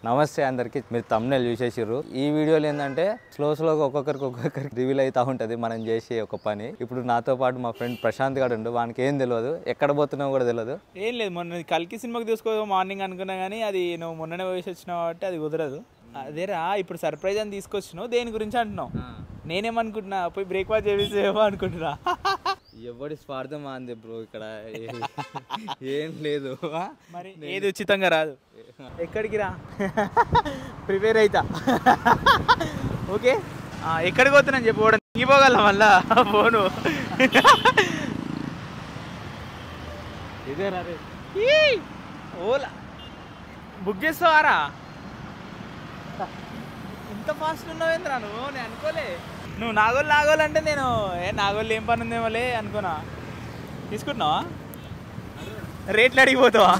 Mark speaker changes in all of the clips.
Speaker 1: నమస్తే అందరికి. మీరు thumbnail చూసేసిర్రు. ఈ వీడియోలో ఏంటంటే స్లోగా ఒక్కొక్కరికి రివీల్ అవుతూ ఉంటుంది మనం చేసే ఒక పని. ఇప్పుడు నాతో పాటు మా ఫ్రెండ్ ప్రశాంత్ గారు ఉండు. వానికి ఏం తెలియదు, ఎక్కడ పోతున్నావు కూడా తెలియదు.
Speaker 2: ఏం లేదు, మొన్న కల్కి సినిమాకి తీసుకో మార్నింగ్ అనుకున్నా కానీ అది నువ్వు మొన్ననే వేసి వచ్చినావు కాబట్టి అది కుదరదు. అదేరా ఇప్పుడు సర్ప్రైజ్ అని తీసుకొచ్చినావు, దేని గురించి అంటున్నావు? నేనేమనుకుంటున్నా, పోయి బ్రేక్ఫాస్ట్ చేసేమో అనుకుంటున్నా.
Speaker 1: ఎవడి స్వార్థం అంది బ్రో, ఇక్కడ ఏం లేదు.
Speaker 2: మరి ఏది ఉచితంగా రాదు. ఎక్కడికి రా, ప్రిపేర్ అవుతా. ఓకే, ఎక్కడికి పోతున్నాను చెప్పి కూడా ఇంగిపోగలం మళ్ళా ఫోను.
Speaker 1: ఇదే రా,
Speaker 2: ఓలా బుక్ చేస్తావారా? ఇంత ఫాస్ట్ ఉన్నావేంద్రా నువ్వు? నేను అనుకోలే నువ్వు నాగోలు అంటే నేను నాగోళ్ళు ఏం పని ఉందేమోలే అనుకున్నా. తీసుకుంటున్నావా? రేట్లు అడిగిపోతావా?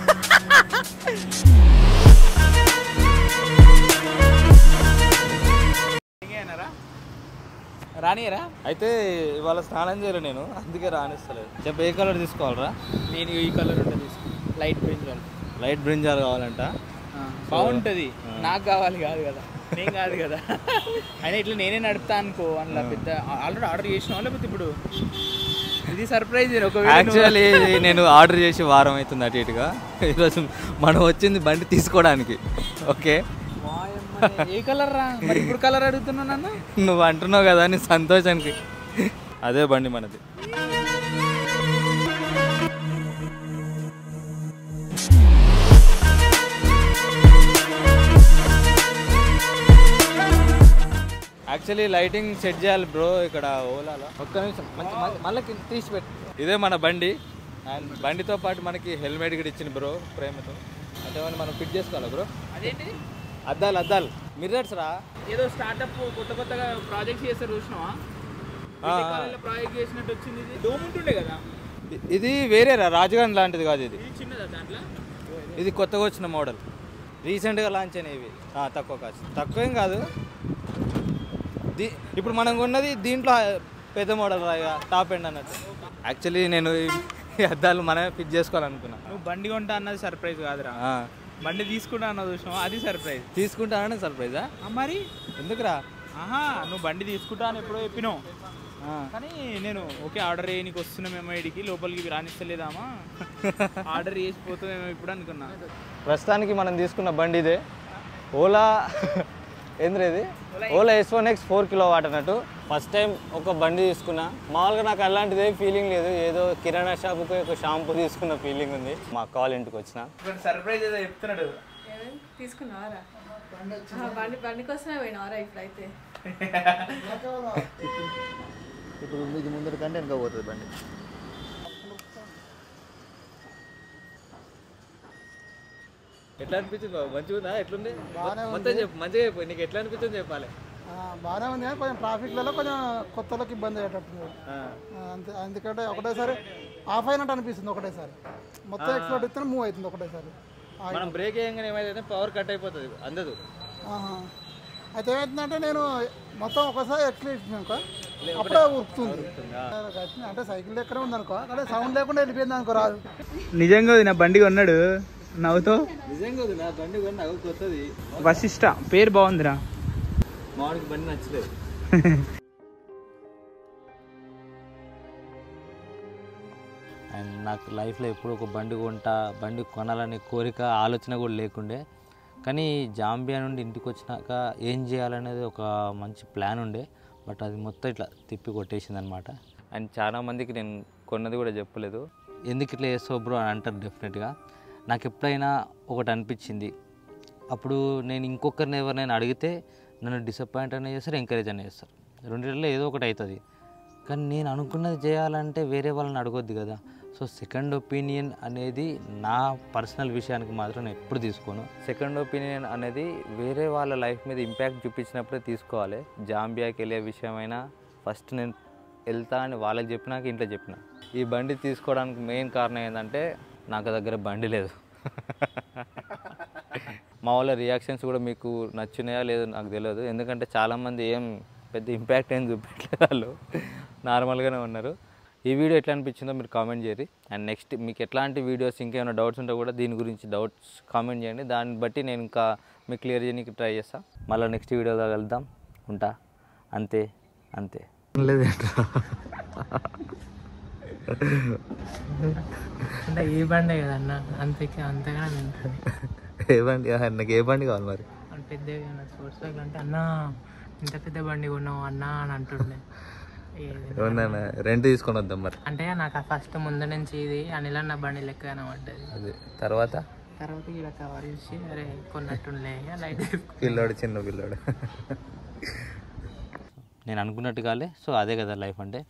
Speaker 2: రానియరా?
Speaker 1: అయితే ఇవాళ స్నానం చేయరు నేను, అందుకే రానిస్తలేదు. చెప్పు ఏ కలర్ తీసుకోవాలరా?
Speaker 2: నేను ఈ కలర్ ఉంటుంది, లైట్ బ్రింజాల్.
Speaker 1: లైట్ బ్రింజాల్ కావాలంట.
Speaker 2: బాగుంటుంది. నాకు కావాలి కాదు కదా, నేను కాదు కదా. అయినా ఇట్లా నేనే నడుపుతా అనుకో. అందులో పెద్ద ఆల్రెడీ ఆర్డర్ చేసినావా లేకపోతే ఇప్పుడు ఇది సర్ప్రైజ్?
Speaker 1: యాక్చువల్లీ నేను ఆర్డర్ చేసి వారం అవుతుంది అటు ఇటుగా. ఈరోజు మనం వచ్చింది బండి తీసుకోవడానికి. ఓకే,
Speaker 2: ఏ కలర్ రా? మరి ఇప్పుడు కలర్ అడుగుతున్నా నన్ను?
Speaker 1: నువ్వు అంటున్నావు కదా నీ సంతోషానికి. అదే బండి మనది. యాక్చువల్లీ లైటింగ్ సెట్ చేయాలి బ్రో ఇక్కడ ఓలాలో. ఒక్క నిమిషం, మళ్ళీ తీసి పెట్టు. ఇదే మన బండి, అండ్ బండితో పాటు మనకి హెల్మెట్ కూడా ఇచ్చింది బ్రో ప్రేమతో. అంటే మనం ఫిట్ చేసుకోవాలి బ్రో.
Speaker 2: అదేంటి?
Speaker 1: అద్దాలు మిర్రర్స్ రా.
Speaker 2: ఏదో స్టార్ట్అప్ కొత్తగా ప్రాజెక్ట్ చేస్తారు చూసినావా? ప్రాజెక్ట్ చేసినట్టు వచ్చింది. ఇది డోమ్ ఉంటుండే కదా,
Speaker 1: ఇది వేరేరా, రాజగాన్ లాంటిది కాదు ఇది.
Speaker 2: చిన్నదా దాంట్లో?
Speaker 1: ఇది కొత్తగా వచ్చిన మోడల్, రీసెంట్గా లాంచ్ అయినాయి ఇవి. తక్కువ కాస్ట్, తక్కువేం కాదు. ఇప్పుడు మనం కొన్నది దీంట్లో పెద్ద మోడల్ రాగా, టాప్ ఎండ్ అన్నట్టు. యాక్చువల్లీ నేను ఈ అద్దాలు మనమే ఫిట్ చేసుకోవాలనుకున్నా.
Speaker 2: నువ్వు బండి కొంటా అన్నది సర్ప్రైజ్ కాదురా, బండి తీసుకుంటా అన్నది చూసినావా, అది సర్ప్రైజ్.
Speaker 1: తీసుకుంటానని సర్ప్రైజా?
Speaker 2: మరి
Speaker 1: ఎందుకురా?
Speaker 2: నువ్వు బండి తీసుకుంటా అని ఎప్పుడో చెప్పినావు, కానీ నేను ఓకే ఆర్డర్ చేయడానికి వస్తున్నామేమో, ఇడికి లోపలికి రానిస్తలేదామా, ఆర్డర్ చేసిపోతామేమో ఇప్పుడు అనుకున్నా.
Speaker 1: ప్రస్తుతానికి మనం తీసుకున్న బండి ఇదే, ఓలా ఏంద్రేది, ఓలా S1X 4 kW అన్నట్టు. ఫస్ట్ టైం ఒక బండి తీసుకున్నా. మామూలుగా నాకు అలాంటిదే ఫీలింగ్ లేదు, ఏదో కిరాణా షాపుకి ఒక షాంపూ తీసుకున్న ఫీలింగ్ ఉంది. మా కాల్ ఇంటికి వచ్చిన
Speaker 2: సర్ప్రైజ్ ఏదో చెప్తున్నాడు.
Speaker 3: తీసుకున్నావారా? బండి కోసమే పోయినావారా? ఇప్పుడైతే
Speaker 4: ఇప్పుడు మీకు ముందర కంటే వెనక పోతుంది బండి.
Speaker 1: ఎట్లా అనిపించింది బాబు? మంచిగా ఉందా? ఎట్లుంది మొత్తం చెప్పు, మంచిగా చెప్పు. నీకు ఎట్లా అనిపించింది చెప్పాలి.
Speaker 4: బాగానే ఉంది, కానీ కొంచెం ట్రాఫిక్లలో కొంచెం కొత్తలోకి ఇబ్బంది అయ్యేటట్టు. అంతే, ఎందుకంటే ఒకటేసారి ఆఫ్ అయినట్టు అనిపిస్తుంది. ఒకటేసారి మొత్తం ఎక్స్ప్లోర్ ఇస్తే మూవ్ అవుతుంది ఒకటేసారి.
Speaker 1: మనం బ్రేక్ వేయగానే ఏమైతే పవర్ కట్ అయిపోతుంది, అందదు.
Speaker 4: అయితే ఏమవుతుందంటే నేను మొత్తం ఒకసారి ఎక్స్ప్లోర్ ఇచ్చినాక అప్పుడే ఉరుకుతుంది. అంటే సైకిల్ ఎక్కడ ఉంది అనుకో, అక్కడ సౌండ్ లేకుండా వెళ్ళిపోయింది అనుకో, రాదు.
Speaker 2: నిజంగా నా బండి కొన్నాడు నవ్వుతో.
Speaker 1: నిజంగా నా బండి కూడా నాకు కొత్తది.
Speaker 2: వశిష్ట పేరు బాగుందిరా.
Speaker 1: మామిడికి బండి నచ్చలేదు. అండ్ నాకు లైఫ్లో ఎప్పుడు ఒక బండి కొనాలనే కోరిక, ఆలోచన కూడా లేకుండే. కానీ జాంబియా నుండి ఇంటికి వచ్చినాక ఏం చేయాలనేది ఒక మంచి ప్లాన్ ఉండే, బట్ అది మొత్తం ఇట్లా తిప్పి కొట్టేసింది అనమాట. అండ్ చాలామందికి నేను కొన్నది కూడా చెప్పలేదు. ఎందుకు ఇట్లా చేస్తావు బ్రో అని అంటారు డెఫినెట్గా. నాకు ఎప్పుడైనా ఒకటి అనిపించింది, అప్పుడు నేను ఇంకొకరిని ఎవరినైనా అడిగితే నన్ను డిసప్పాయింట్ అనే చేస్తారు, ఎంకరేజ్ అనే చేస్తారు. రెండిట్లో ఏదో ఒకటి అవుతుంది. కానీ నేను అనుకున్నది చేయాలంటే వేరే వాళ్ళని అడగొద్దు కదా. సో సెకండ్ ఒపీనియన్ అనేది నా పర్సనల్ విషయానికి మాత్రం నేను ఎప్పుడు తీసుకోను. సెకండ్ ఒపీనియన్ అనేది వేరే వాళ్ళ లైఫ్ మీద ఇంపాక్ట్ చూపించినప్పుడే తీసుకోవాలి. జాంబియాకి వెళ్ళే విషయమైనా ఫస్ట్ నేను వెళ్తా అని వాళ్ళకి చెప్పినాక ఇంట్లో చెప్పిన. ఈ బండి తీసుకోవడానికి మెయిన్ కారణం ఏంటంటే నాకు దగ్గర బండి లేదు. మా వాళ్ళ రియాక్షన్స్ కూడా మీకు నచ్చినాయా లేదో నాకు తెలియదు, ఎందుకంటే చాలామంది ఏం పెద్ద ఇంపాక్ట్ ఏం చూపించలేదు, వాళ్ళు నార్మల్గానే ఉన్నారు. ఈ వీడియో ఎట్లా అనిపించిందో మీరు కామెంట్ చేయండి. అండ్ నెక్స్ట్ మీకు ఎట్లాంటి వీడియోస్ ఇంకేమైనా డౌట్స్ ఉంటే కూడా దీని గురించి డౌట్స్ కామెంట్ చేయండి. దాన్ని బట్టి నేను ఇంకా మీకు క్లియర్ చేయడానికి ట్రై చేస్తాను. మళ్ళీ నెక్స్ట్ వీడియోలో వెళ్దాం. ఉంటా. అంతే అంతే
Speaker 5: అంటే ఏ బండే కదన్న అంతేగా
Speaker 1: ఏ బండి నాకు ఏ బండి కావాలి మరి?
Speaker 5: పెద్ద స్పోర్ట్స్ బైక్ అంటే అన్న ఇంత పెద్ద బండి కొన్నావు అన్న అని అంటుండే.
Speaker 1: ఏమన్నా రెంట్ తీసుకొని వద్దాం మరి.
Speaker 5: అంటే నాకు ఫస్ట్ ముందు నుంచి ఇది అనిల్ అన్న బండి లెక్క కనబడ్డది.
Speaker 1: అదే తర్వాత
Speaker 5: ఇక్కడ కవర్ చూసి అరే కొన్నట్టుండే లైట్
Speaker 1: పిల్లోడు చిన్న పిల్లోడు నేను అనుకున్నట్టు కాలే. సో అదే కదా లైఫ్ అంటే.